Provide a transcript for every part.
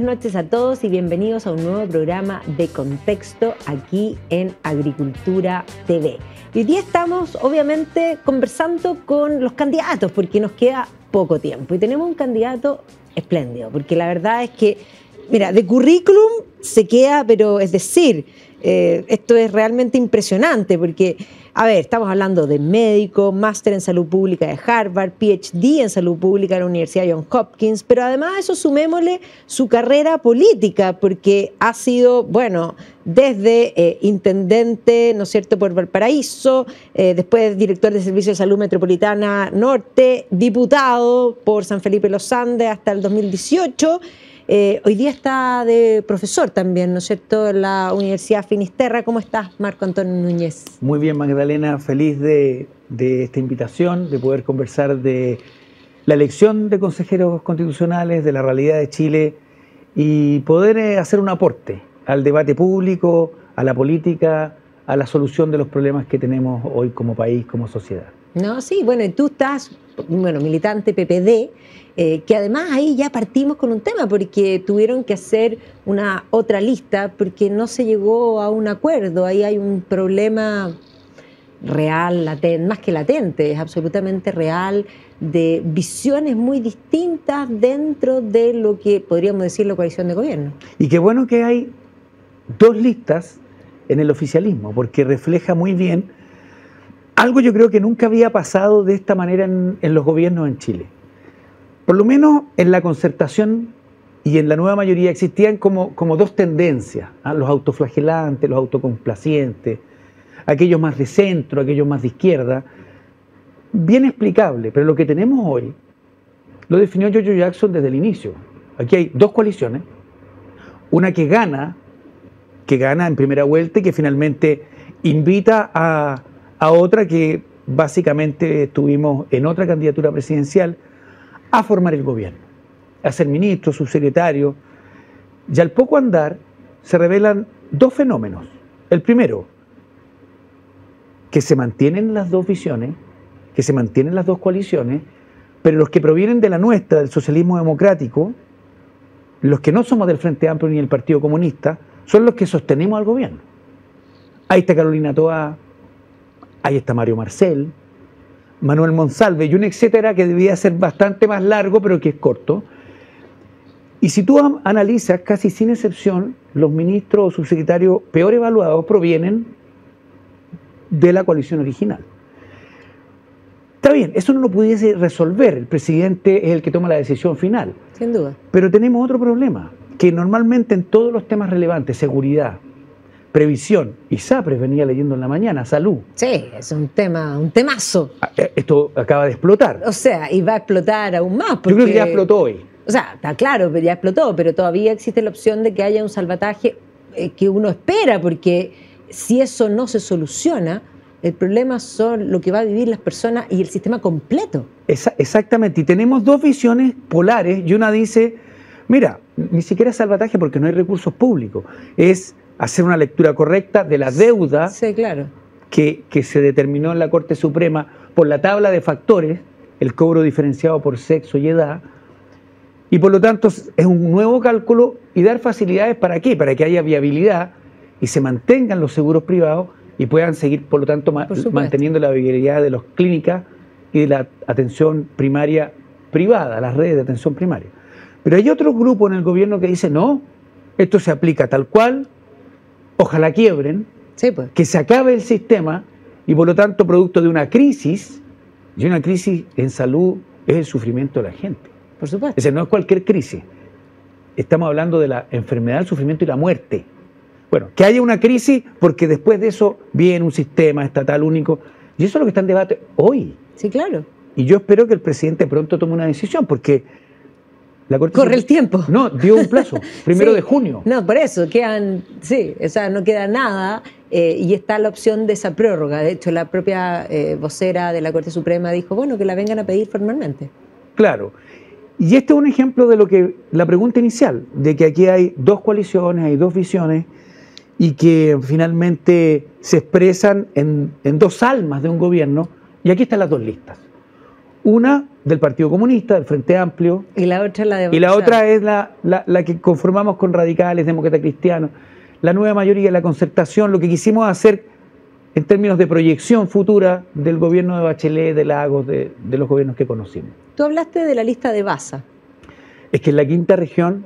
noches a todos y bienvenidos a un nuevo programa de Contexto aquí en Agricultura TV. Y hoy día estamos obviamente conversando con los candidatos porque nos queda poco tiempo y tenemos un candidato espléndido porque la verdad es que, mira, de currículum se queda, pero es decir, esto es realmente impresionante porque, a ver, estamos hablando de médico, máster en salud pública de Harvard, PhD en salud pública de la Universidad Johns Hopkins, pero además a eso sumémosle su carrera política porque ha sido, bueno, desde intendente, ¿no es cierto?, por Valparaíso, después director de Servicio de Salud Metropolitana Norte, diputado por San Felipe Los Andes hasta el 2018. Hoy día está de profesor también, ¿no es cierto?, en la Universidad Finisterra. ¿Cómo estás, Marco Antonio Núñez? Muy bien, Magdalena, feliz de esta invitación, de poder conversar de la elección de consejeros constitucionales, de la realidad de Chile y poder hacer un aporte al debate público, a la política, a la solución de los problemas que tenemos hoy como país, como sociedad. No, sí, bueno, y tú estás, bueno, militante PPD, que además ahí ya partimos con un tema porque tuvieron que hacer una otra lista porque no se llegó a un acuerdo. Ahí hay un problema real, latente, más que latente, es absolutamente real, de visiones muy distintas dentro de lo que podríamos decir la coalición de gobierno. Y qué bueno que hay dos listas en el oficialismo, porque refleja muy bien algo yo creo que nunca había pasado de esta manera en los gobiernos en Chile. Por lo menos en la concertación y en la nueva mayoría existían como dos tendencias, ¿eh? Los autoflagelantes, los autocomplacientes, aquellos más de centro, aquellos más de izquierda, bien explicable, pero lo que tenemos hoy lo definió Giorgio Jackson desde el inicio. Aquí hay dos coaliciones, una que gana en primera vuelta y que finalmente invita a otra que básicamente tuvimos en otra candidatura presidencial a formar el gobierno, a ser ministro, subsecretario. Y al poco andar se revelan dos fenómenos. El primero, que se mantienen las dos visiones, que se mantienen las dos coaliciones, pero los que provienen de la nuestra, del socialismo democrático, los que no somos del Frente Amplio ni del Partido Comunista, son los que sostenemos al gobierno. Ahí está Carolina Toá, ahí está Mario Marcel, Manuel Monsalve y un etcétera que debía ser bastante más largo, pero que es corto. Y si tú analizas, casi sin excepción, los ministros o subsecretarios peor evaluados provienen de la coalición original. Está bien, eso no lo pudiese resolver, el presidente es el que toma la decisión final. Sin duda. Pero tenemos otro problema, que normalmente en todos los temas relevantes, seguridad, previsión, y SAPRES venía leyendo en la mañana, salud. Sí, es un temazo. Esto acaba de explotar. O sea, y va a explotar aún más. Porque, yo creo que ya explotó hoy. O sea, está claro, ya explotó, pero todavía existe la opción de que haya un salvataje que uno espera, porque si eso no se soluciona, el problema son lo que va a vivir las personas y el sistema completo. Exactamente, y tenemos dos visiones polares, y una dice, mira, ni siquiera es salvataje porque no hay recursos públicos, es hacer una lectura correcta de la deuda, sí, claro, que se determinó en la Corte Suprema por la tabla de factores, el cobro diferenciado por sexo y edad, y por lo tanto es un nuevo cálculo y dar facilidades ¿para qué? Para que haya viabilidad y se mantengan los seguros privados y puedan seguir, por lo tanto, manteniendo la viabilidad de las clínicas y de la atención primaria privada, las redes de atención primaria. Pero hay otro grupo en el gobierno que dice, no, esto se aplica tal cual, ojalá quiebren, sí, pues, que se acabe el sistema y por lo tanto producto de una crisis, y una crisis en salud es el sufrimiento de la gente. Por supuesto. Es decir, no es cualquier crisis, estamos hablando de la enfermedad, el sufrimiento y la muerte. Bueno, que haya una crisis porque después de eso viene un sistema estatal único y eso es lo que está en debate hoy. Sí, claro. Y yo espero que el presidente pronto tome una decisión porque la Corte corre el tiempo. No, dio un plazo, 1 de junio. No, por eso, quedan, sí, o sea, no queda nada y está la opción de esa prórroga. De hecho, la propia vocera de la Corte Suprema dijo, bueno, que la vengan a pedir formalmente. Claro. Y este es un ejemplo de lo que, la pregunta inicial, de que aquí hay dos coaliciones, hay dos visiones y que finalmente se expresan en dos almas de un gobierno y aquí están las dos listas. Una del Partido Comunista, del Frente Amplio. Y la otra la de Y la otra es la que conformamos con radicales, demócratas cristianos, la nueva mayoría, la concertación, lo que quisimos hacer en términos de proyección futura del gobierno de Bachelet, de Lagos, de los gobiernos que conocimos. Tú hablaste de la lista de Baza. Es que en la quinta región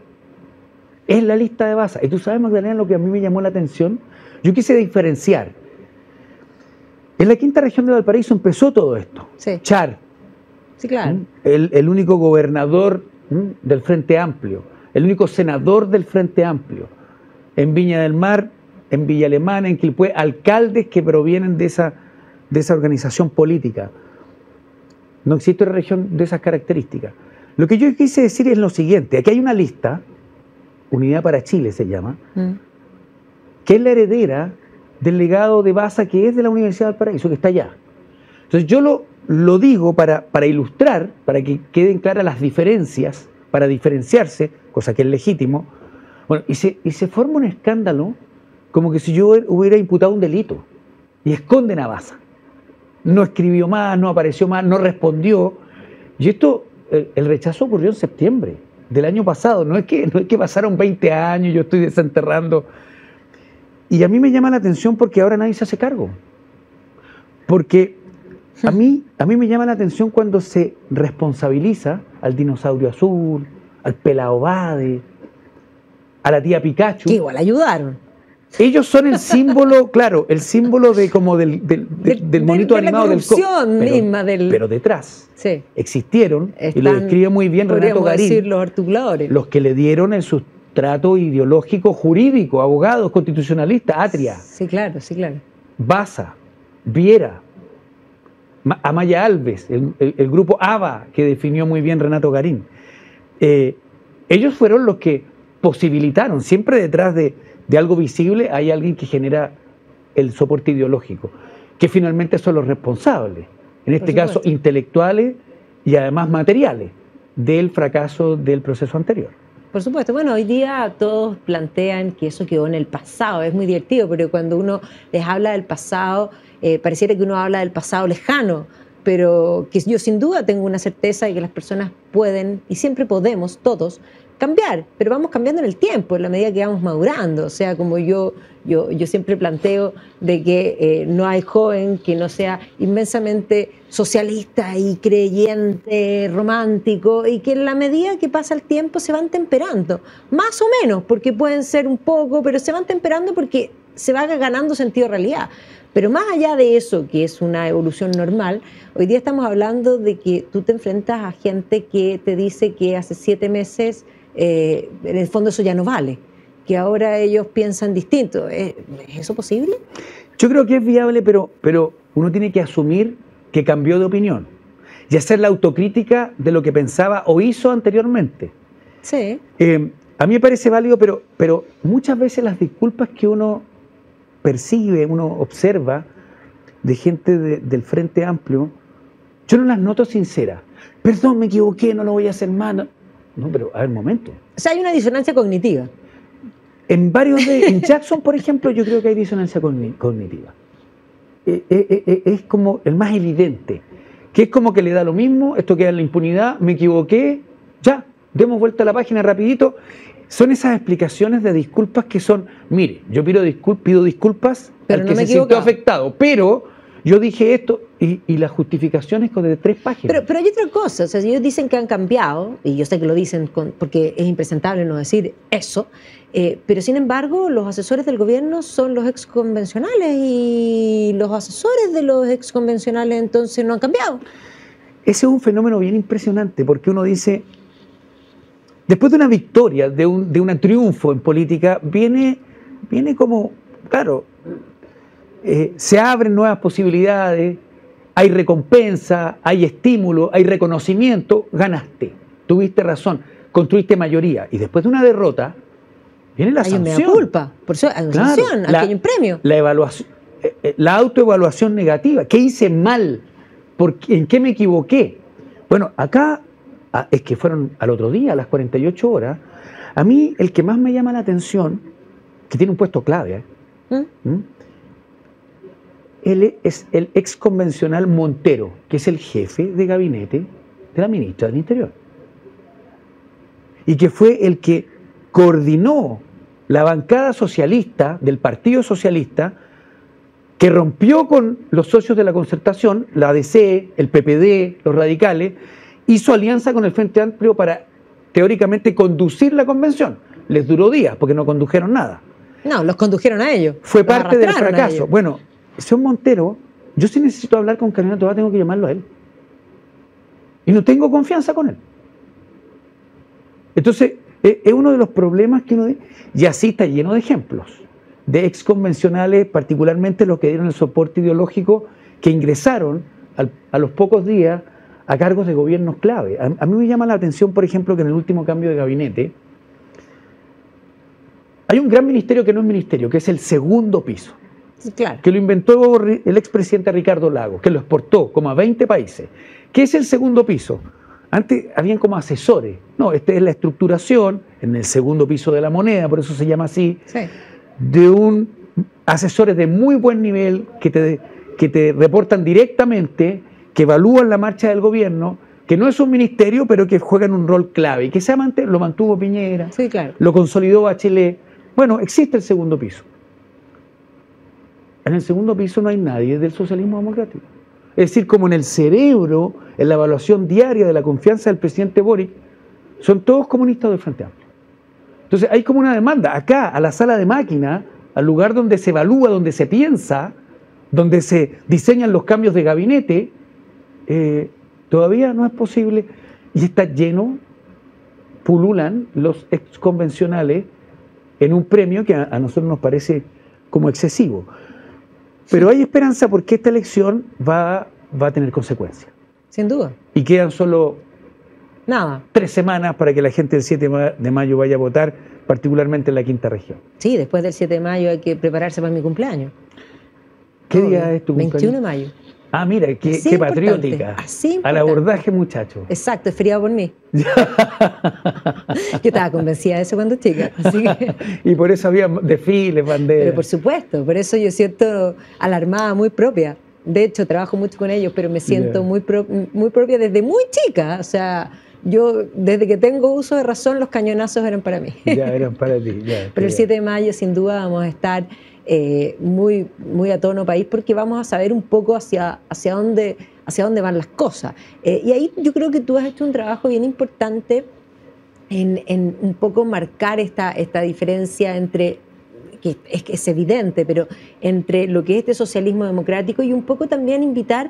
es la lista de Baza. Y tú sabes, Magdalena, lo que a mí me llamó la atención. Yo quise diferenciar. En la quinta región de Valparaíso empezó todo esto. Sí. Char. Sí, claro. El único gobernador del Frente Amplio, el único senador del Frente Amplio. En Viña del Mar, en Villa Alemana, en Quilpué, alcaldes que provienen de esa organización política. No existe una región de esas características. Lo que yo quise decir es lo siguiente. Aquí hay una lista, Unidad para Chile se llama, que es la heredera del legado de Baza, que es de la Universidad de Valparaíso, que está allá. Entonces yo lo digo para ilustrar, para que queden claras las diferencias, para diferenciarse, cosa que es legítimo. Bueno, y se forma un escándalo como que si yo hubiera imputado un delito, y esconden a Baza. No escribió más, no apareció más, no respondió. Y esto, el rechazo ocurrió en septiembre del año pasado. No es que pasaron 20 años y yo estoy desenterrando. Y a mí me llama la atención porque ahora nadie se hace cargo. Porque a mí me llama la atención cuando se responsabiliza al dinosaurio azul, al pelao Bade, a la tía Pikachu. Que igual ayudaron. Ellos son el símbolo, claro, el símbolo de como del monito animado del misma pero detrás existieron, están, y lo describe muy bien Renato Garín, los articuladores, los que le dieron el sustrato ideológico jurídico, abogados, constitucionalistas, Atria. Sí, claro, sí, claro. Baza, Viera, Amaya Alves, el grupo ABA, que definió muy bien Renato Garín. Ellos fueron los que posibilitaron, siempre detrás de algo visible hay alguien que genera el soporte ideológico, que finalmente son los responsables, en este caso intelectuales y además materiales, del fracaso del proceso anterior. Por supuesto. Bueno, hoy día todos plantean que eso quedó en el pasado. Es muy divertido, pero cuando uno les habla del pasado, pareciera que uno habla del pasado lejano, pero que yo sin duda tengo una certeza de que las personas pueden, y siempre podemos, todos, cambiar, pero vamos cambiando en el tiempo, en la medida que vamos madurando. O sea, como yo siempre planteo de que no hay joven que no sea inmensamente socialista y creyente, romántico, y que en la medida que pasa el tiempo se van temperando, más o menos, porque pueden ser un poco, pero se van temperando porque se va ganando sentido de realidad. Pero más allá de eso, que es una evolución normal, hoy día estamos hablando de que tú te enfrentas a gente que te dice que hace 7 meses en el fondo eso ya no vale, que ahora ellos piensan distinto. ¿Es eso posible? Yo creo que es viable, pero uno tiene que asumir que cambió de opinión y hacer la autocrítica de lo que pensaba o hizo anteriormente. Sí. A mí me parece válido, pero muchas veces las disculpas que uno percibe, uno observa de gente del Frente Amplio, yo no las noto sinceras. Perdón, me equivoqué, no lo voy a hacer más. No, pero a ver, momento. O sea, hay una disonancia cognitiva. En Jackson, por ejemplo, yo creo que hay disonancia cognitiva. Es como el más evidente, que es como que le da lo mismo, esto queda en la impunidad, me equivoqué, ya, demos vuelta a la página rapidito. Son esas explicaciones de disculpas que son, mire, yo pido disculpas pero al no que se sintió afectado, pero yo dije esto y las justificaciones con de 3 páginas. Pero hay otra cosa, o sea, ellos dicen que han cambiado, y yo sé que lo dicen porque es impresentable no decir eso, pero sin embargo los asesores del gobierno son los exconvencionales y los asesores de los exconvencionales entonces no han cambiado. Ese es un fenómeno bien impresionante porque uno dice, después de una victoria, de un triunfo en política, viene como, claro, se abren nuevas posibilidades, hay recompensa, hay estímulo, hay reconocimiento, ganaste, tuviste razón, construiste mayoría. Y después de una derrota, viene la sanción. Hay una culpa, por eso hay una sanción, aquí hay un premio. La evaluación, la autoevaluación negativa. ¿Qué hice mal? ¿En qué me equivoqué? Bueno, acá, es que fueron al otro día, a las 48 horas, a mí el que más me llama la atención, que tiene un puesto clave, Él es el ex convencional Montero, que es el jefe de gabinete de la ministra del Interior. Y que fue el que coordinó la bancada socialista del Partido Socialista, que rompió con los socios de la Concertación, la ADC, el PPD, los radicales, hizo alianza con el Frente Amplio para, teóricamente, conducir la convención. Les duró días, porque no condujeron nada. No, los condujeron a ellos. Fue parte del fracaso. Bueno, señor Montero, yo sí necesito hablar con Carolina Tobar, tengo que llamarlo a él. Y no tengo confianza con él. Entonces, es uno de los problemas que uno... Y así está lleno de ejemplos de ex convencionales, particularmente los que dieron el soporte ideológico, que ingresaron a los pocos días a cargos de gobiernos clave. A mí me llama la atención, por ejemplo, que en el último cambio de gabinete hay un gran ministerio que no es ministerio, que es el segundo piso. Claro. Que lo inventó el expresidente Ricardo Lagos, que lo exportó como a 20 países. ¿Qué es el segundo piso? Antes habían como asesores. No, esta es la estructuración en el segundo piso de la moneda, por eso se llama así, sí, de asesores de muy buen nivel que te reportan directamente, que evalúan la marcha del gobierno, que no es un ministerio, pero que juegan un rol clave, y que lo mantuvo Piñera, sí, claro, lo consolidó Bachelet. Bueno, existe el segundo piso. En el segundo piso no hay nadie del socialismo democrático. Es decir, como en el cerebro, en la evaluación diaria de la confianza del presidente Boric, son todos comunistas del Frente Amplio. Entonces hay como una demanda acá, a la sala de máquina, al lugar donde se evalúa, donde se piensa, donde se diseñan los cambios de gabinete, todavía no es posible, y está lleno, pululan los exconvencionales en un premio que a nosotros nos parece como excesivo. Pero hay esperanza porque esta elección va a tener consecuencias. Sin duda. Y quedan solo nada, 3 semanas para que la gente del 7 de mayo vaya a votar, particularmente en la quinta región. Sí, después del 7 de mayo hay que prepararse para mi cumpleaños. ¿Qué día es tu cumpleaños? 21 de mayo. Ah, mira, qué patriótica. Así al abordaje, muchacho. Exacto, es feriado por mí. Yo estaba convencida de eso cuando chica. Así que... Y por eso había desfiles, banderas. Pero por supuesto, por eso yo siento alarmada, muy propia. De hecho, trabajo mucho con ellos, pero me siento muy propia desde muy chica. O sea, yo desde que tengo uso de razón, los cañonazos eran para mí. Ya eran para ti. Ya, pero el 7 de mayo, sin duda, vamos a estar muy a tono país, porque vamos a saber un poco hacia dónde van las cosas. Y ahí yo creo que tú has hecho un trabajo bien importante en un poco marcar esta diferencia entre, que es evidente, pero entre lo que es este socialismo democrático, y un poco también invitar.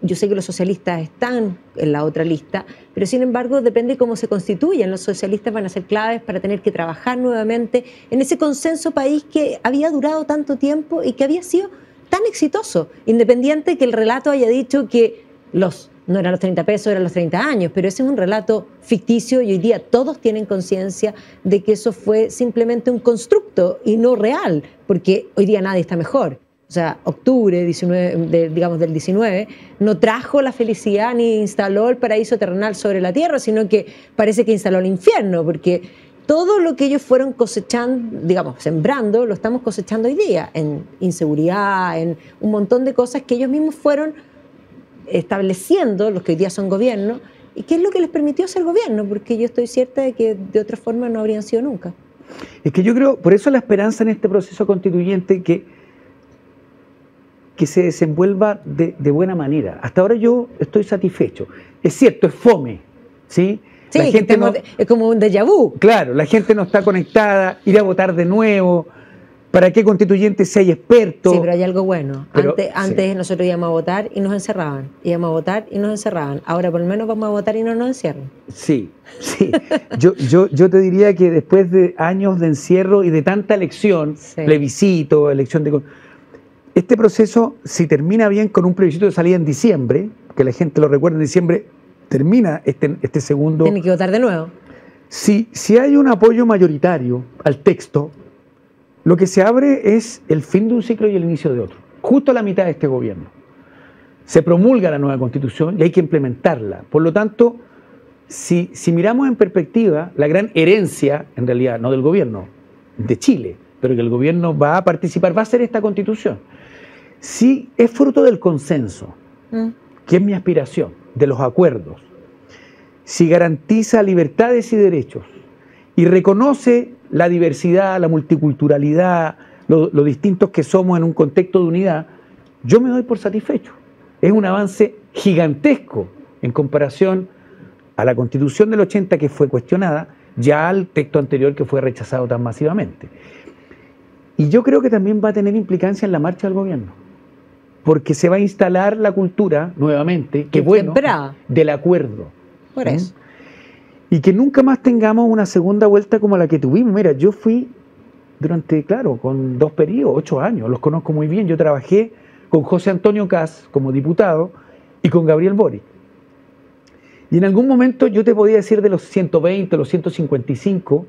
Yo sé que los socialistas están en la otra lista, pero sin embargo depende cómo se constituyan. Los socialistas van a ser claves para tener que trabajar nuevamente en ese consenso país que había durado tanto tiempo y que había sido tan exitoso, independiente que el relato haya dicho que no eran los 30 pesos, eran los 30 años, pero ese es un relato ficticio y hoy día todos tienen conciencia de que eso fue simplemente un constructo y no real, porque hoy día nadie está mejor. O sea, octubre del 19 no trajo la felicidad ni instaló el paraíso terrenal sobre la tierra, sino que parece que instaló el infierno, porque todo lo que ellos fueron cosechando, sembrando, lo estamos cosechando hoy día, en inseguridad, en un montón de cosas que ellos mismos fueron estableciendo, los que hoy día son gobierno, y qué es lo que les permitió ser gobierno, porque yo estoy cierta de que de otra forma no habrían sido nunca. Es que yo creo, por eso la esperanza en este proceso constituyente que se desenvuelva de buena manera. Hasta ahora yo estoy satisfecho. Es cierto, es fome, ¿sí? Sí, la gente es como un déjà vu. Claro, la gente no está conectada, ir a votar de nuevo, para qué constituyente si hay expertos. Sí, pero hay algo bueno. Antes nosotros íbamos a votar y nos encerraban. Íbamos a votar y nos encerraban. Ahora por lo menos vamos a votar y no nos encierran. Sí. Yo te diría que después de años de encierro y de tanta elección, plebiscito, elección de... Este proceso, si termina bien con un plebiscito de salida en diciembre, que la gente lo recuerda, en diciembre termina este segundo... Tiene que votar de nuevo. Si hay un apoyo mayoritario al texto, lo que se abre es el fin de un ciclo y el inicio de otro. Justo a la mitad de este gobierno. Se promulga la nueva Constitución y hay que implementarla. Por lo tanto, si miramos en perspectiva, la gran herencia, en realidad, no del gobierno, de Chile, pero que el gobierno va a participar, va a ser esta Constitución. Si es fruto del consenso, que es mi aspiración, de los acuerdos, si garantiza libertades y derechos y reconoce la diversidad, la multiculturalidad, lo distintos que somos en un contexto de unidad, yo me doy por satisfecho. Es un avance gigantesco en comparación a la Constitución del 80 que fue cuestionada, ya al texto anterior que fue rechazado tan masivamente. Y yo creo que también va a tener implicancia en la marcha del gobierno, porque se va a instalar la cultura nuevamente, que bueno, del acuerdo. Por eso. Y que nunca más tengamos una segunda vuelta como la que tuvimos. Mira, yo fui durante, claro, con 2 periodos, 8 años, los conozco muy bien. Yo trabajé con José Antonio Kast como diputado y con Gabriel Boric. Y en algún momento yo te podía decir de los 120, los 155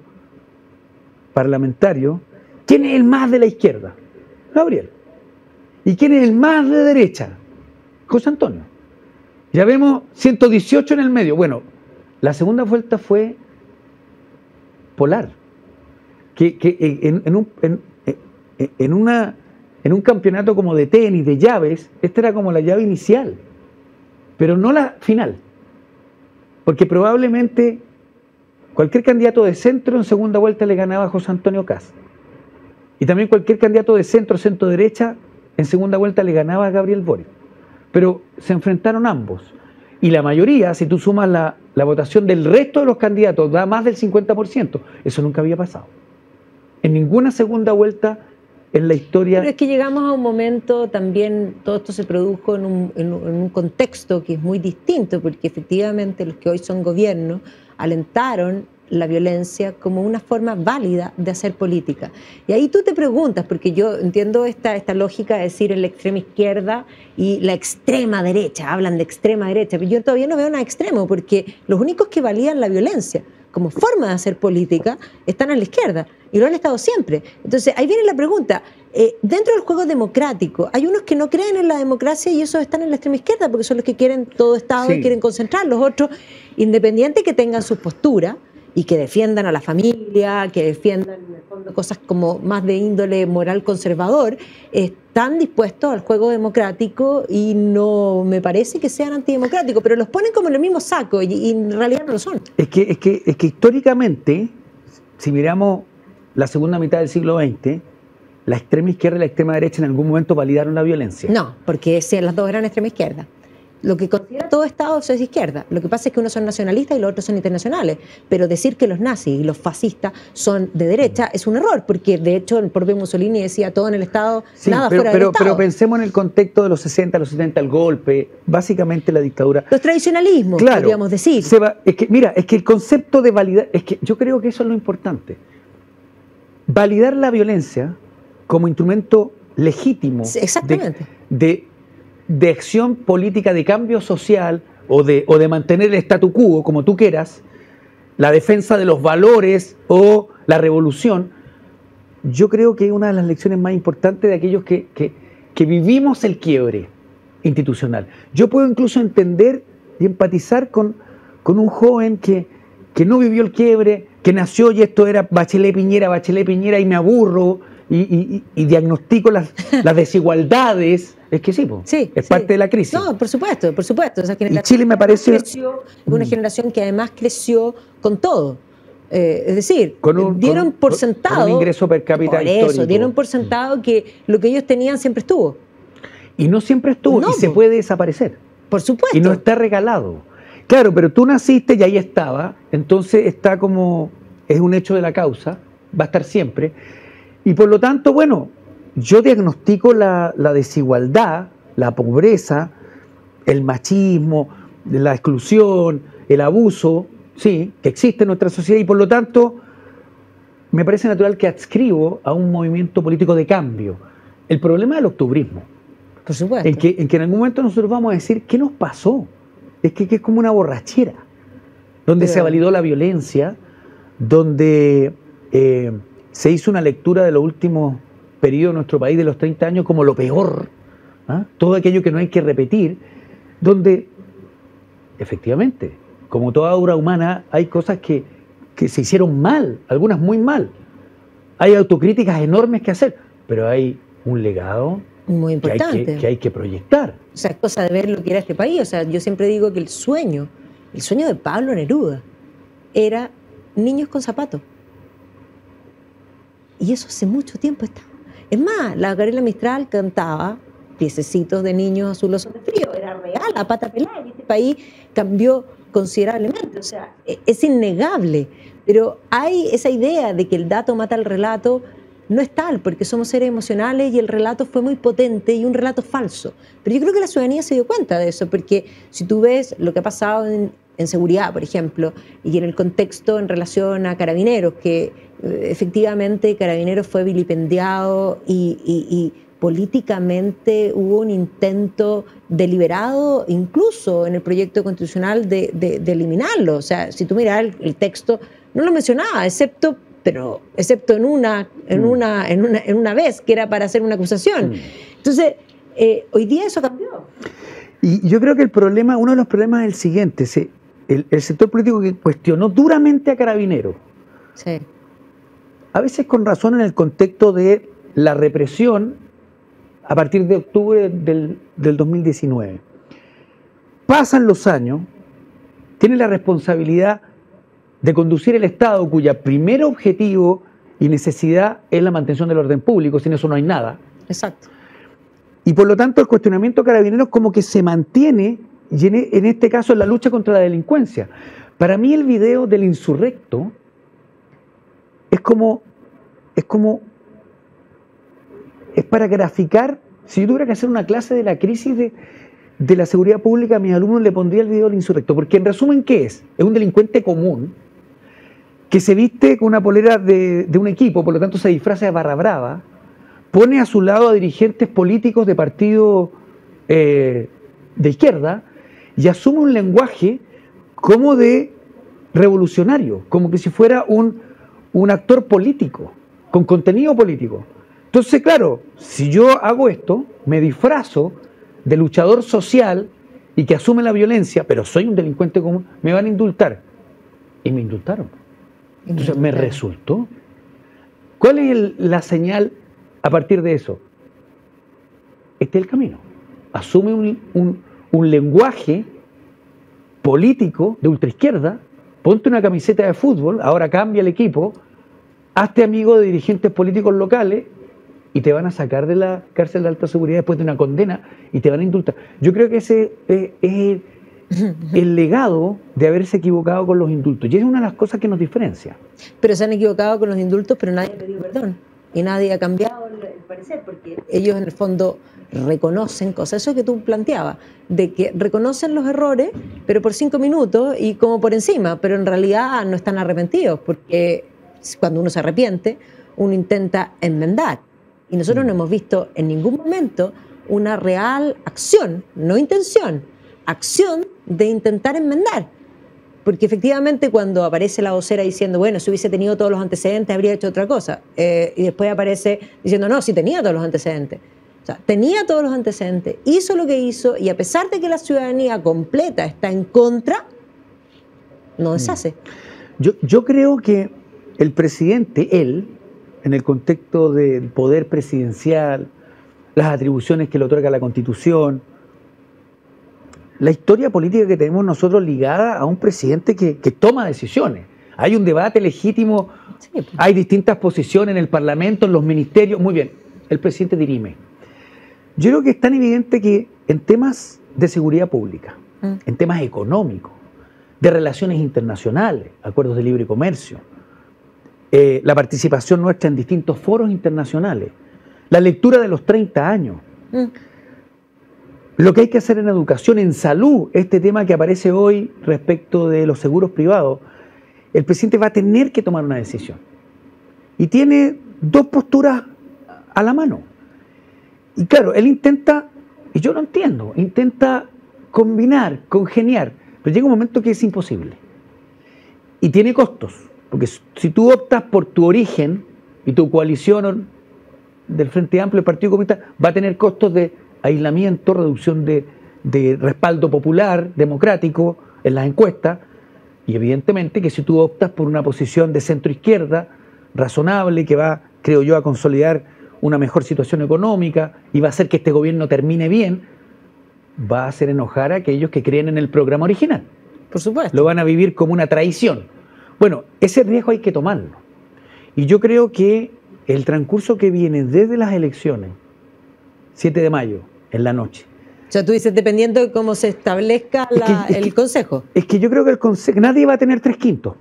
parlamentarios, ¿quién es el más de la izquierda? Gabriel. ¿Y quién es el más de derecha? José Antonio. Ya vemos 118 en el medio. Bueno, la segunda vuelta fue polar. En un campeonato como de tenis, de llaves, esta era como la llave inicial, pero no la final. Porque probablemente cualquier candidato de centro en segunda vuelta le ganaba a José Antonio Kast. Y también cualquier candidato de centro, centro-derecha, en segunda vuelta le ganaba a Gabriel Boric. Pero se enfrentaron ambos. Y la mayoría, si tú sumas la votación del resto de los candidatos, da más del 50%. Eso nunca había pasado. En ninguna segunda vuelta en la historia. Pero es que llegamos a un momento también, todo esto se produjo en un contexto que es muy distinto, porque efectivamente los que hoy son gobierno alentaron la violencia como una forma válida de hacer política. Y ahí tú te preguntas, porque yo entiendo esta lógica de decir en la extrema izquierda y la extrema derecha, hablan de extrema derecha, pero yo todavía no veo nada extremo, porque los únicos que valían la violencia como forma de hacer política están a la izquierda, y lo han estado siempre. Entonces, ahí viene la pregunta, dentro del juego democrático, hay unos que no creen en la democracia y esos están en la extrema izquierda, porque son los que quieren todo Estado y quieren concentrar. Los otros, independiente que tengan sus posturas, y que defiendan a la familia, que defiendan en el fondo cosas como más de índole moral conservador, están dispuestos al juego democrático y no me parece que sean antidemocráticos, pero los ponen como en el mismo saco y en realidad no lo son. Es que históricamente, si miramos la segunda mitad del siglo XX, la extrema izquierda y la extrema derecha en algún momento validaron la violencia. No, porque las dos eran extrema izquierda. Lo que considera todo Estado es izquierda. Lo que pasa es que unos son nacionalistas y los otros son internacionales. Pero decir que los nazis y los fascistas son de derecha es un error, porque de hecho el propio Mussolini decía todo en el Estado, nada fuera del Estado. Pero pensemos en el contexto de los 60, los 70, el golpe, básicamente la dictadura. Los tradicionalismos, claro, podríamos decir. Es que el concepto de validar, es que yo creo que eso es lo importante. Validar la violencia como instrumento legítimo de acción política, de cambio social o de mantener el statu quo, como tú quieras, la defensa de los valores o la revolución, yo creo que es una de las lecciones más importantes de aquellos que vivimos el quiebre institucional. Yo puedo incluso entender y empatizar con un joven que no vivió el quiebre, que nació y esto era Bachelet Piñera y me aburro y diagnostico las desigualdades. Es que es parte de la crisis. No, por supuesto. Esa y Chile me parece una generación que además creció con todo. Es decir, dieron por sentado con un ingreso per cápita histórico. Dieron por sentado que lo que ellos tenían siempre estuvo. Y no siempre estuvo, y se puede desaparecer. Por supuesto. Y no está regalado. Claro, pero tú naciste y ahí estaba, entonces está como, es un hecho de la causa, va a estar siempre. Y por lo tanto, bueno, yo diagnostico la desigualdad, la pobreza, el machismo, la exclusión, el abuso, sí, que existe en nuestra sociedad, y por lo tanto me parece natural que adscribo a un movimiento político de cambio. El problema del octubrismo, por supuesto, en que en algún momento nosotros vamos a decir, ¿qué nos pasó? Es que es como una borrachera, donde se validó la violencia, donde se hizo una lectura de los últimos periodo de nuestro país de los 30 años como lo peor, todo aquello que no hay que repetir, donde efectivamente, como toda obra humana, hay cosas que se hicieron mal, algunas muy mal, hay autocríticas enormes que hacer, pero hay un legado Muy importante. Que hay que proyectar. O sea, es cosa de ver lo que era este país. O sea, yo siempre digo que el sueño de Pablo Neruda era niños con zapatos. Y eso hace mucho tiempo está. Es más, la Gabriela Mistral cantaba piececitos de niños azulosos de frío. Era real, a pata pelada. Y este país cambió considerablemente. O sea, es innegable. Pero hay esa idea de que el dato mata al relato. No es tal, porque somos seres emocionales y el relato fue muy potente y un relato falso. Pero yo creo que la ciudadanía se dio cuenta de eso, porque si tú ves lo que ha pasado en seguridad, por ejemplo, y en el contexto en relación a Carabineros, que efectivamente Carabineros fue vilipendiado y políticamente hubo un intento deliberado, incluso en el proyecto constitucional, de eliminarlo. O sea, si tú miras el texto, no lo mencionaba, excepto en una vez, que era para hacer una acusación. Entonces, hoy día eso cambió. Y yo creo que uno de los problemas es el siguiente, el sector político que cuestionó duramente a Carabineros, sí, a veces con razón en el contexto de la represión a partir de octubre del 2019. Pasan los años, tiene la responsabilidad de conducir el Estado, cuya primer objetivo y necesidad es la mantención del orden público, sin eso no hay nada. Exacto. Y por lo tanto el cuestionamiento de Carabineros como que se mantiene, y en este caso en la lucha contra la delincuencia. Para mí el video del insurrecto es para graficar. Si yo tuviera que hacer una clase de la crisis de la seguridad pública, a mis alumnos le pondría el video del insurrecto, porque en resumen, ¿qué es? Es un delincuente común que se viste con una polera de un equipo, por lo tanto se disfraza de barra brava, pone a su lado a dirigentes políticos de partidos de izquierda y asume un lenguaje como de revolucionario, como que si fuera un actor político, con contenido político. Entonces, claro, si yo hago esto, me disfrazo de luchador social y que asume la violencia, pero soy un delincuente común, me van a indultar. Y me indultaron. Entonces, me resultó. ¿Cuál es la señal a partir de eso? Este es el camino. Asume un lenguaje político de ultraizquierda, ponte una camiseta de fútbol, ahora cambia el equipo, hazte amigo de dirigentes políticos locales y te van a sacar de la cárcel de alta seguridad después de una condena y te van a indultar. Yo creo que ese es el legado de haberse equivocado con los indultos. Y es una de las cosas que nos diferencia. Pero se han equivocado con los indultos, pero nadie ha pedido perdón. Y nadie ha cambiado el parecer, porque ellos en el fondo reconocen cosas. Eso que tú planteabas, de que reconocen los errores, pero por 5 minutos y como por encima, pero en realidad no están arrepentidos, porque cuando uno se arrepiente, uno intenta enmendar. Y nosotros no hemos visto en ningún momento una real acción, no intención, acción de intentar enmendar. Porque efectivamente cuando aparece la vocera diciendo, bueno, si hubiese tenido todos los antecedentes habría hecho otra cosa, y después aparece diciendo, no, sí tenía todos los antecedentes. O sea, tenía todos los antecedentes, hizo lo que hizo, y a pesar de que la ciudadanía completa está en contra, no deshace. Yo creo que el presidente, él, en el contexto del poder presidencial, las atribuciones que le otorga la Constitución, la historia política que tenemos nosotros ligada a un presidente que toma decisiones. Hay un debate legítimo, sí, hay distintas posiciones en el Parlamento, en los ministerios, muy bien, el presidente dirime. Yo creo que es tan evidente que en temas de seguridad pública, en temas económicos, de relaciones internacionales, acuerdos de libre comercio, la participación nuestra en distintos foros internacionales, la lectura de los 30 años, lo que hay que hacer en educación, en salud, este tema que aparece hoy respecto de los seguros privados, el presidente va a tener que tomar una decisión. Y tiene dos posturas a la mano. Y claro, él intenta, y yo lo entiendo, intenta combinar, congeniar, pero llega un momento que es imposible. Y tiene costos, porque si tú optas por tu origen y tu coalición del Frente Amplio, el Partido Comunista, va a tener costos de aislamiento, reducción de respaldo popular, democrático en las encuestas, y evidentemente que si tú optas por una posición de centro izquierda, razonable, que va, creo yo, a consolidar una mejor situación económica y va a hacer que este gobierno termine bien, va a hacer enojar a aquellos que creen en el programa original. Por supuesto. Lo van a vivir como una traición. Bueno, ese riesgo hay que tomarlo. Y yo creo que el transcurso que viene desde las elecciones, 7 de mayo, en la noche. O sea, tú dices, dependiendo de cómo se establezca el Consejo. Es que yo creo que el Consejo, nadie va a tener 3/5.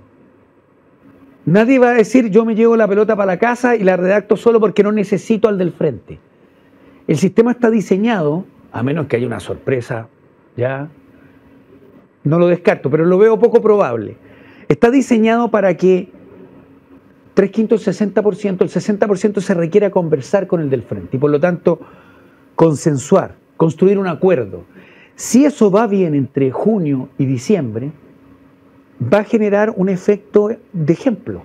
Nadie va a decir, yo me llevo la pelota para la casa y la redacto solo porque no necesito al del frente. El sistema está diseñado, a menos que haya una sorpresa, ya no lo descarto, pero lo veo poco probable. Está diseñado para que 3/5, el 60% se requiera conversar con el del frente y por lo tanto consensuar, construir un acuerdo. Si eso va bien entre junio y diciembre, va a generar un efecto de ejemplo.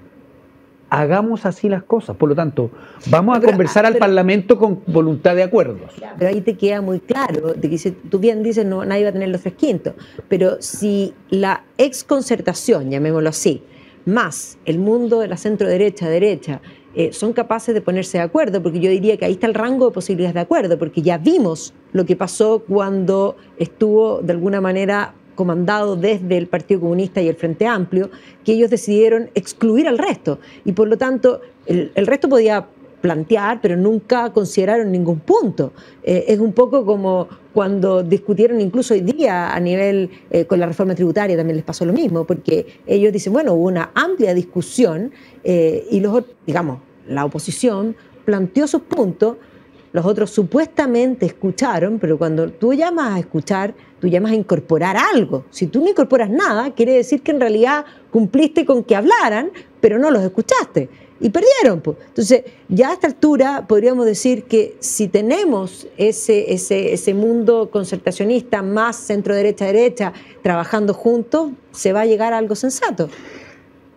Hagamos así las cosas. Por lo tanto, vamos a conversar al Parlamento con voluntad de acuerdos. Pero ahí te queda muy claro, de que tú bien dices, no, nadie va a tener los 3/5, pero si la exconcertación, llamémoslo así, más el mundo de la centro-derecha, son capaces de ponerse de acuerdo, porque yo diría que ahí está el rango de posibilidades de acuerdo, porque ya vimos lo que pasó cuando estuvo de alguna manera comandado desde el Partido Comunista y el Frente Amplio, que ellos decidieron excluir al resto, y por lo tanto el resto podía plantear, pero nunca consideraron ningún punto. Es un poco como cuando discutieron incluso hoy día a nivel con la reforma tributaria, también les pasó lo mismo, porque ellos dicen, bueno, hubo una amplia discusión y digamos, la oposición planteó sus puntos, los otros supuestamente escucharon, pero cuando tú llamas a escuchar, tú llamas a incorporar algo. Si tú no incorporas nada, quiere decir que en realidad cumpliste con que hablaran, pero no los escuchaste. Y perdieron. Pues. Entonces, ya a esta altura podríamos decir que si tenemos ese mundo concertacionista más centro-derecha trabajando juntos, se va a llegar a algo sensato.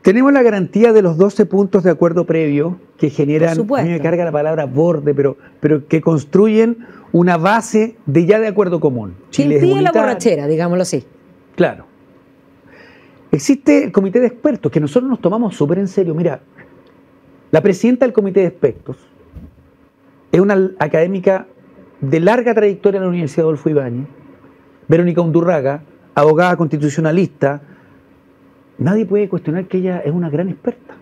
Tenemos la garantía de los 12 puntos de acuerdo previo que generan, a mí me carga la palabra borde, pero que construyen una base de ya de acuerdo común. Que impide la borrachera, digámoslo así. Claro. Existe el comité de expertos, que nosotros nos tomamos súper en serio. Mira, la presidenta del comité de expertos es una académica de larga trayectoria en la Universidad Adolfo Ibáñez, Verónica Undurraga, abogada constitucionalista. Nadie puede cuestionar que ella es una gran experta.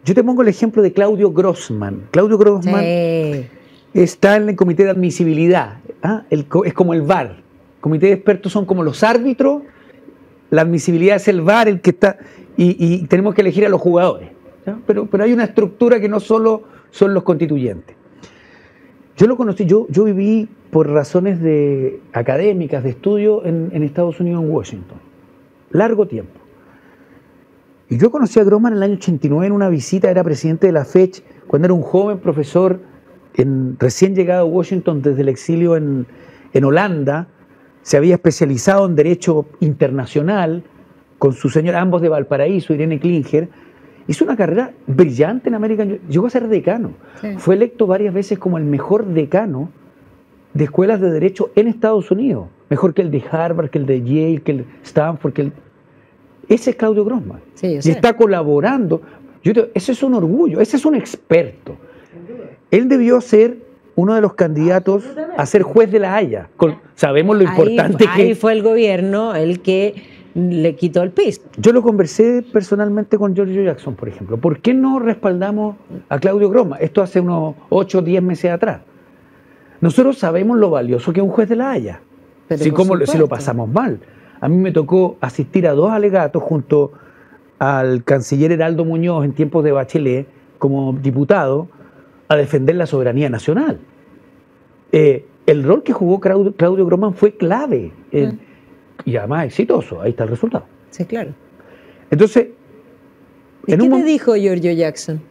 Yo te pongo el ejemplo de Claudio Grossman. Claudio Grossman está en el comité de admisibilidad. Es como el VAR. El comité de expertos son como los árbitros. La admisibilidad es el VAR, el que está. Y tenemos que elegir a los jugadores. Pero hay una estructura que no solo son los constituyentes. Yo lo conocí, yo viví por razones académicas, de estudio en Estados Unidos, en Washington. Largo tiempo. Y yo conocí a Grossman en el año 89 en una visita, era presidente de la FECH, cuando era un joven profesor recién llegado a Washington desde el exilio en Holanda, se había especializado en Derecho Internacional, con su señora, ambos de Valparaíso, Irene Klinger, hizo una carrera brillante en América, llegó a ser decano, fue electo varias veces como el mejor decano de escuelas de Derecho en Estados Unidos, mejor que el de Harvard, que el de Yale, que el Stanford, ese es Claudio Grossman. Sí, y está colaborando. Ese es un orgullo, ese es un experto. Él debió ser uno de los candidatos a ser juez de La Haya. Sabemos lo importante que... Ahí fue el gobierno el que le quitó el piso. Yo lo conversé personalmente con Giorgio Jackson, por ejemplo. ¿Por qué no respaldamos a Claudio Grossman? Esto hace unos 8 o 10 meses atrás. Nosotros sabemos lo valioso que es un juez de La Haya. Si lo pasamos mal. A mí me tocó asistir a 2 alegatos junto al canciller Heraldo Muñoz en tiempos de Bachelet como diputado a defender la soberanía nacional. El rol que jugó Claudio Grossman fue clave y además exitoso. Ahí está el resultado. Sí, claro. Entonces, ¿y qué te dijo Giorgio Jackson?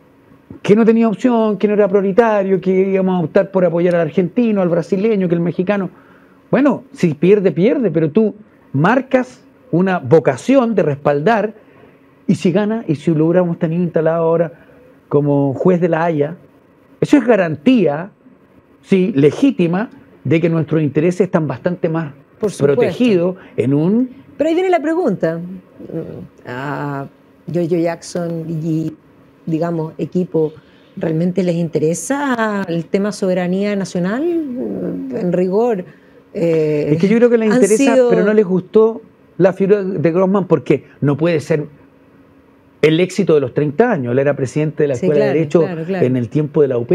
Que no tenía opción, que no era prioritario, que íbamos a optar por apoyar al argentino, al brasileño, que el mexicano. Bueno, si pierde, pero tú marcas una vocación de respaldar, y si gana, y si lo hubiéramos tenido instalado ahora como juez de La Haya, eso es garantía, sí, legítima, de que nuestros intereses están bastante más protegidos en un... Pero ahí viene la pregunta. A Giorgio Jackson y, digamos, equipo ¿Realmente les interesa el tema soberanía nacional? En rigor. Es que yo creo que les interesa, pero no les gustó la figura de Grossman porque no puede ser el éxito de los 30 años. Él era presidente de la Escuela de Derecho en el tiempo de la UP,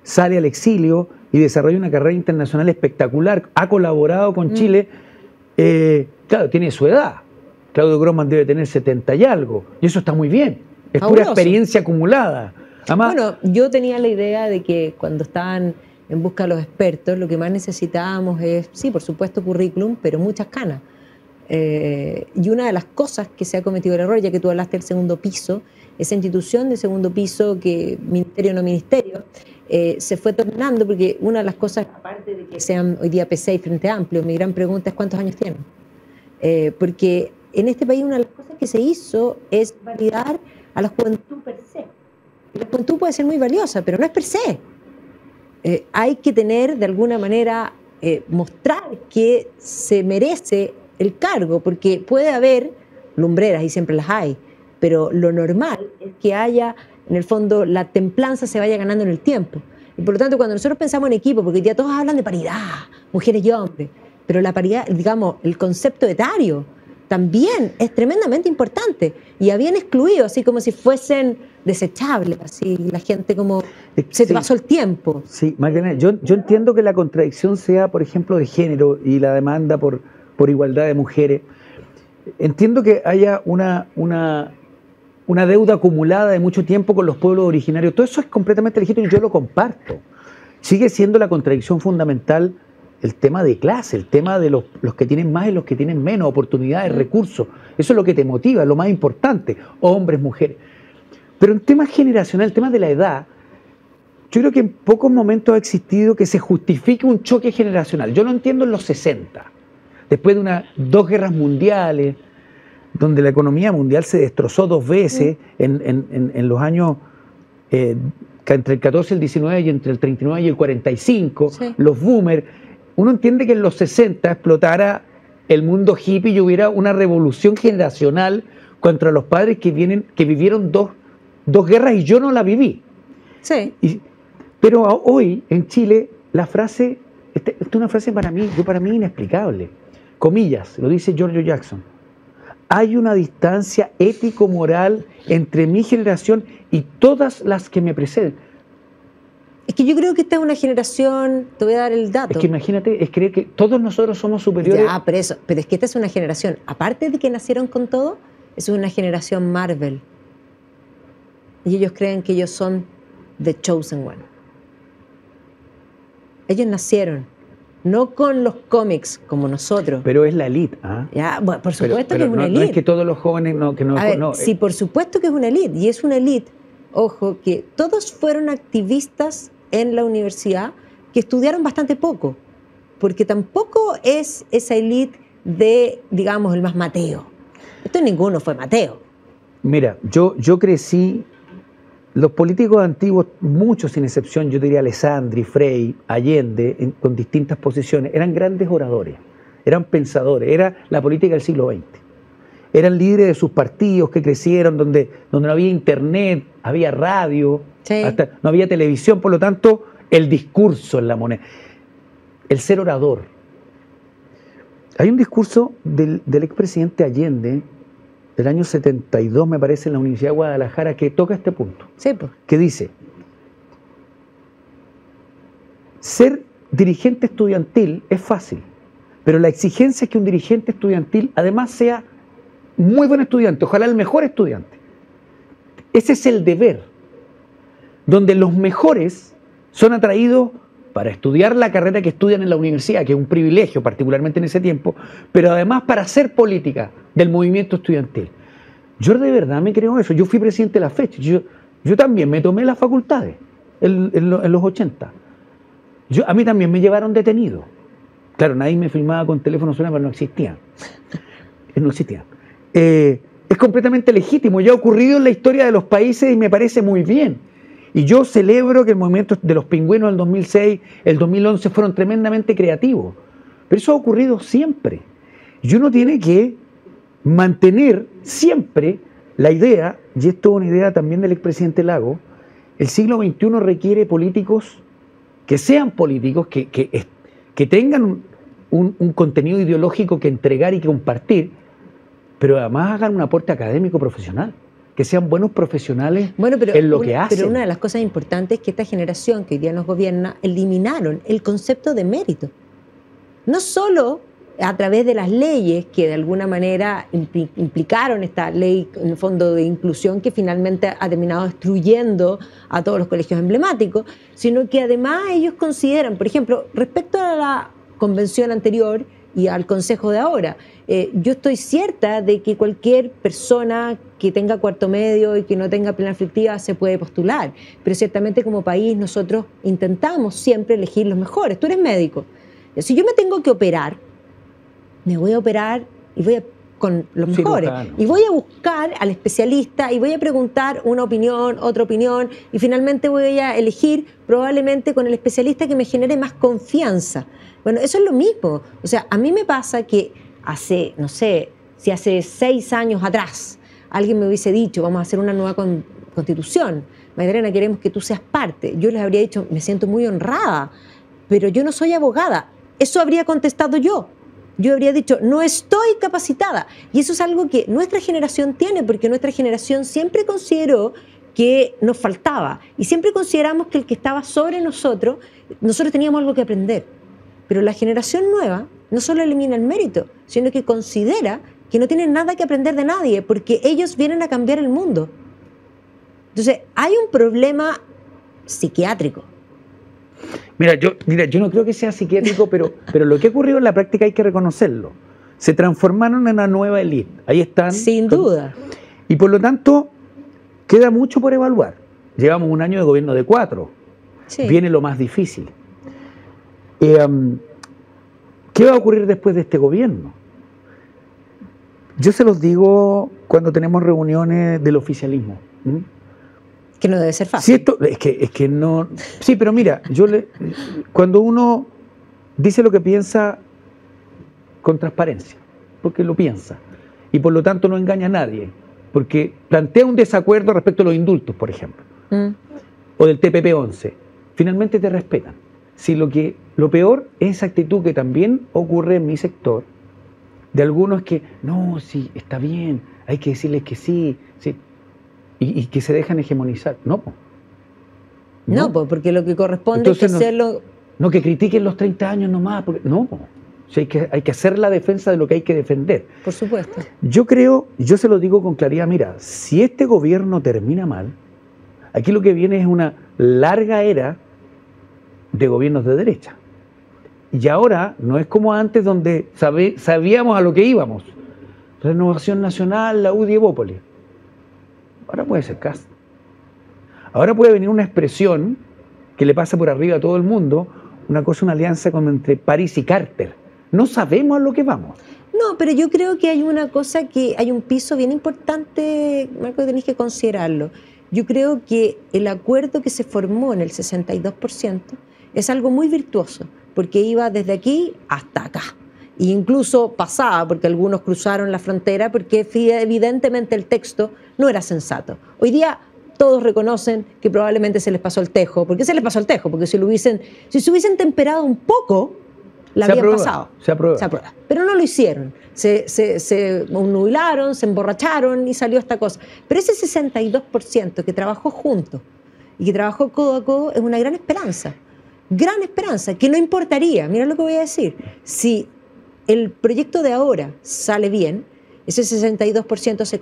sale al exilio y desarrolla una carrera internacional espectacular, ha colaborado con Chile, claro, tiene su edad. Claudio Grossman debe tener 70 y algo, y eso está muy bien, es pura experiencia acumulada. Además, bueno, yo tenía la idea de que cuando estaban en busca de los expertos, lo que más necesitábamos es, sí, por supuesto, currículum, pero muchas canas. Y una de las cosas que se ha cometido el error, ya que tú hablaste del segundo piso, esa institución de segundo piso, que ministerio no ministerio, se fue tornando, porque una de las cosas, aparte de que sean hoy día P6 Frente Amplio, mi gran pregunta es ¿cuántos años tienen? Porque en este país una de las cosas que se hizo es validar a la juventud per se. Y la juventud puede ser muy valiosa, pero no es per se. Hay que tener, de alguna manera, mostrar que se merece el cargo, porque puede haber lumbreras, y siempre las hay, pero lo normal es que haya, en el fondo, la templanza se vaya ganando en el tiempo. Y por lo tanto, cuando nosotros pensamos en equipo, porque ya todos hablan de paridad, mujeres y hombres, pero la paridad, digamos, el concepto etario también es tremendamente importante, y habían excluido, así como si fuesen desechables, así la gente como se te pasó el tiempo. Sí, Magdalena, yo entiendo que la contradicción sea, por ejemplo, de género y la demanda por igualdad de mujeres. Entiendo que haya una deuda acumulada de mucho tiempo con los pueblos originarios. Todo eso es completamente legítimo y yo lo comparto. Sigue siendo la contradicción fundamental el tema de clase, el tema de los que tienen más y los que tienen menos oportunidades, recursos. Eso es lo que te motiva, es lo más importante, hombres, mujeres. Pero en tema generacional, el tema de la edad, yo creo que en pocos momentos ha existido que se justifique un choque generacional. Yo lo entiendo en los 60, después de dos guerras mundiales, donde la economía mundial se destrozó 2 veces en los años entre el 14 y el 19 y entre el 39 y el 45, los boomers. Uno entiende que en los 60 explotara el mundo hippie y hubiera una revolución generacional contra los padres que vivieron dos guerras y yo no la viví. Sí. Pero hoy en Chile la frase, esta es una frase para mí inexplicable. Comillas, lo dice Giorgio Jackson. Hay una distancia ético-moral entre mi generación y todas las que me preceden. Es que yo creo que esta es una generación, te voy a dar el dato. Es que imagínate, es creer que todos nosotros somos superiores. Ya, pero es que esta es una generación, aparte de que nacieron con todo, es una generación Marvel. Y ellos creen que ellos son the chosen one. Ellos nacieron, no con los cómics como nosotros. Pero es la elite, ¿ah? Ya, bueno, por supuesto que es una elite. No es que todos los jóvenes sí, por supuesto que es una elite. Y es una elite, ojo, que todos fueron activistas en la universidad que estudiaron bastante poco. Porque tampoco es esa elite de, digamos, el más Mateo. Esto ninguno fue Mateo. Mira, yo crecí. Los políticos antiguos, muchos sin excepción, yo diría Alessandri, Frei, Allende, con distintas posiciones, eran grandes oradores, eran pensadores, era la política del siglo XX. Eran líderes de sus partidos que crecieron, donde no había internet, había radio, hasta no había televisión, por lo tanto, el discurso en la moneda, el ser orador. Hay un discurso del expresidente Allende, del año 72, me parece, en la Universidad de Guadalajara, que toca este punto. Sí, pues. Que dice, ser dirigente estudiantil es fácil, pero la exigencia es que un dirigente estudiantil además sea muy buen estudiante, ojalá el mejor estudiante. Ese es el deber, donde los mejores son atraídos para estudiar la carrera que estudian en la universidad, que es un privilegio, particularmente en ese tiempo, pero además para hacer política del movimiento estudiantil. Yo de verdad me creo eso. Yo fui presidente de la FECH. Yo también me tomé las facultades en los 80. A mí también me llevaron detenido. Claro, nadie me filmaba con teléfono celular, pero no existían. No existían. Es completamente legítimo. Ya ha ocurrido en la historia de los países y me parece muy bien. Y yo celebro que el movimiento de los pingüinos del 2006, el 2011 fueron tremendamente creativos. Pero eso ha ocurrido siempre. Y uno tiene que mantener siempre la idea, y esto es una idea también del expresidente Lagos, El siglo XXI requiere políticos que sean políticos, que tengan un contenido ideológico que entregar y que compartir, pero además hagan un aporte académico profesional, que sean buenos profesionales en lo que hacen. Pero una de las cosas importantes es que esta generación que hoy día nos gobierna eliminaron el concepto de mérito. No solo a través de las leyes que de alguna manera implicaron esta ley en el fondo de inclusión que finalmente ha terminado destruyendo a todos los colegios emblemáticos, sino que además ellos consideran, por ejemplo, respecto a la convención anterior y al consejo de ahora, yo estoy cierta de que cualquier persona que tenga cuarto medio y que no tenga plena afectiva se puede postular, pero ciertamente como país nosotros intentamos siempre elegir los mejores. Tú eres médico, si yo me tengo que operar, me voy a operar y voy con los mejores. Y voy a buscar al especialista y voy a preguntar una opinión, otra opinión, y finalmente voy a elegir probablemente con el especialista que me genere más confianza. Bueno, eso es lo mismo. O sea, a mí me pasa que hace, no sé, si hace 6 años atrás alguien me hubiese dicho, vamos a hacer una nueva constitución, Magdalena, queremos que tú seas parte. Yo les habría dicho, me siento muy honrada, pero yo no soy abogada. Eso habría contestado yo. Yo habría dicho, no estoy capacitada. Y eso es algo que nuestra generación tiene, porque nuestra generación siempre consideró que nos faltaba. Y siempre consideramos que el que estaba sobre nosotros teníamos algo que aprender. Pero la generación nueva no solo elimina el mérito, sino que considera que no tienen nada que aprender de nadie, porque ellos vienen a cambiar el mundo. Entonces, hay un problema psiquiátrico. Mira, yo no creo que sea psiquiátrico, pero lo que ha ocurrido en la práctica hay que reconocerlo. Se transformaron en una nueva élite. Ahí están. Sin duda. Y por lo tanto, queda mucho por evaluar. Llevamos un año de gobierno de 4. Sí. Viene lo más difícil. ¿Qué va a ocurrir después de este gobierno? Yo se los digo cuando tenemos reuniones del oficialismo. Que no debe ser fácil. Sí, es que no. Sí, pero mira, cuando uno dice lo que piensa con transparencia, porque lo piensa, y por lo tanto no engaña a nadie, porque plantea un desacuerdo respecto a los indultos, por ejemplo, o del TPP-11, finalmente te respetan. Si lo peor es esa actitud que también ocurre en mi sector, de algunos que, no, sí, está bien, hay que decirles que sí, sí. Y que se dejan hegemonizar. No, porque lo que corresponde es hacerlo. No, que critiquen los 30 años nomás. No, hay que hacer la defensa de lo que hay que defender. Por supuesto. Yo se lo digo con claridad, mira, si este gobierno termina mal, aquí lo que viene es una larga era de gobiernos de derecha. Y ahora no es como antes donde sabíamos a lo que íbamos. Renovación Nacional, la UDI y Evópolis. Ahora puede ser Kast. Ahora puede venir una expresión que le pasa por arriba a todo el mundo, una alianza entre París y Carter. No sabemos a lo que vamos. No, pero yo creo que hay una cosa hay un piso bien importante, Marco, que tenéis que considerarlo. Yo creo que el acuerdo que se formó en el 62% es algo muy virtuoso, porque iba desde aquí hasta acá. E incluso pasaba, porque algunos cruzaron la frontera, porque evidentemente el texto no era sensato. Hoy día todos reconocen que probablemente se les pasó el tejo. ¿Por qué se les pasó el tejo? Porque si se hubiesen temperado un poco, la habían pasado. Se aprueba. Pero no lo hicieron. Se nubilaron, se emborracharon y salió esta cosa. Pero ese 62% que trabajó juntos y que trabajó codo a codo es una gran esperanza. Gran esperanza, que no importaría, mira lo que voy a decir, si el proyecto de ahora sale bien, ese 62% se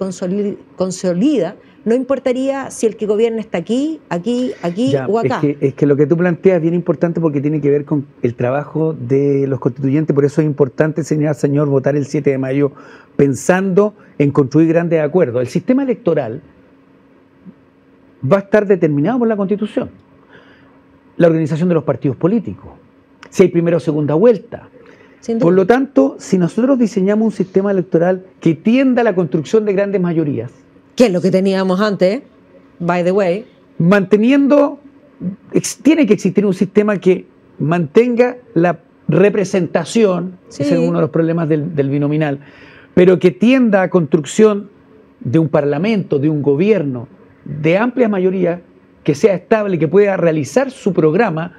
consolida, no importaría si el que gobierna está aquí o acá. Es que lo que tú planteas es bien importante porque tiene que ver con el trabajo de los constituyentes, por eso es importante, señor, votar el 7 de mayo pensando en construir grandes acuerdos. El sistema electoral va a estar determinado por la Constitución. La organización de los partidos políticos, si hay primera o segunda vuelta. Por lo tanto, si nosotros diseñamos un sistema electoral que tienda a la construcción de grandes mayorías, que es lo que teníamos antes, by the way, tiene que existir un sistema que mantenga la representación, ese es uno de los problemas del binominal, pero que tienda a construcción de un parlamento, de un gobierno, de amplia mayoría, que sea estable, que pueda realizar su programa,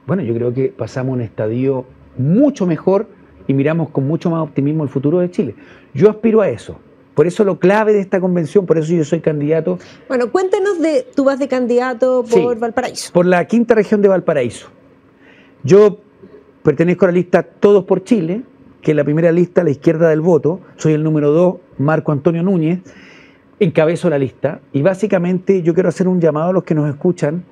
bueno, yo creo que pasamos un estadio mucho mejor y miramos con mucho más optimismo el futuro de Chile. Yo aspiro a eso. Por eso lo clave de esta convención, por eso yo soy candidato. Bueno, cuéntanos tú vas de candidato por Valparaíso. Por la quinta región de Valparaíso. Yo pertenezco a la lista Todos por Chile, que es la primera lista a la izquierda del voto. Soy el número 2, Marco Antonio Núñez. Encabezo la lista y básicamente yo quiero hacer un llamado a los que nos escuchan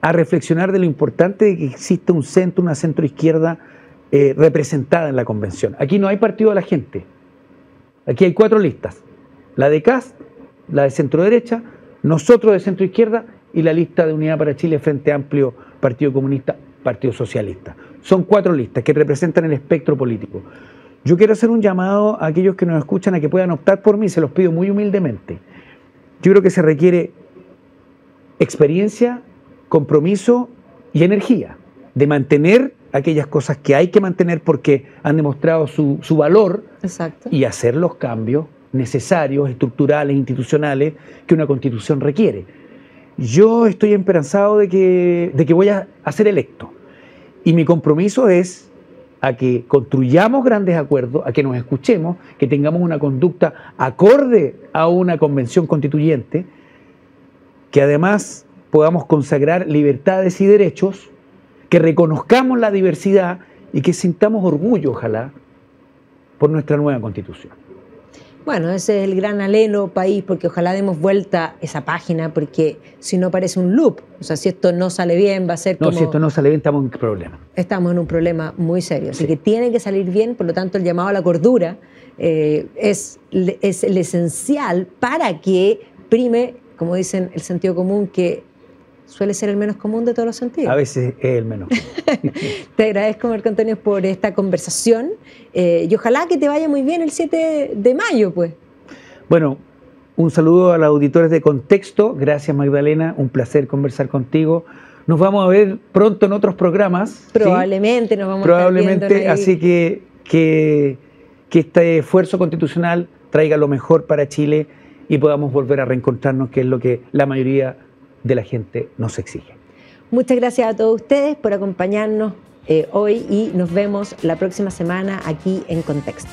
a reflexionar de lo importante de que existe un centro, una centroizquierda representada en la convención. Aquí no hay partido de la gente. Aquí hay 4 listas. La de CAS, la de centro derecha, nosotros de centro izquierda y la lista de Unidad para Chile, Frente Amplio, Partido Comunista, Partido Socialista. Son 4 listas que representan el espectro político. Yo quiero hacer un llamado a aquellos que nos escuchan a que puedan optar por mí, se los pido muy humildemente. Yo creo que se requiere experiencia, compromiso y energía de mantener aquellas cosas que hay que mantener porque han demostrado su valor. Exacto. Y hacer los cambios necesarios, estructurales, institucionales que una constitución requiere. Yo estoy esperanzado de que voy a ser electo y mi compromiso es a que construyamos grandes acuerdos, a que nos escuchemos, que tengamos una conducta acorde a una convención constituyente, que además podamos consagrar libertades y derechos, que reconozcamos la diversidad y que sintamos orgullo, ojalá, por nuestra nueva constitución. Bueno, ese es el gran anhelo país, porque ojalá demos vuelta esa página, porque si no parece un loop, o sea, si esto no sale bien va a ser como... No, si esto no sale bien estamos en problema. Estamos en un problema muy serio, así que tiene que salir bien, por lo tanto el llamado a la cordura es el esencial para que prime, como dicen, el sentido común, que suele ser el menos común de todos los sentidos. A veces es el menos común. Te agradezco, Marco Antonio, por esta conversación y ojalá que te vaya muy bien el 7 de mayo, pues. Bueno, un saludo a los auditores de Contexto. Gracias, Magdalena. Un placer conversar contigo. Nos vamos a ver pronto en otros programas. Probablemente, ¿sí? Nos vamos a estar viendo ahí. Así que este esfuerzo constitucional traiga lo mejor para Chile y podamos volver a reencontrarnos, que es lo que la mayoría de la gente nos exige. Muchas gracias a todos ustedes por acompañarnos hoy y nos vemos la próxima semana aquí en Contexto.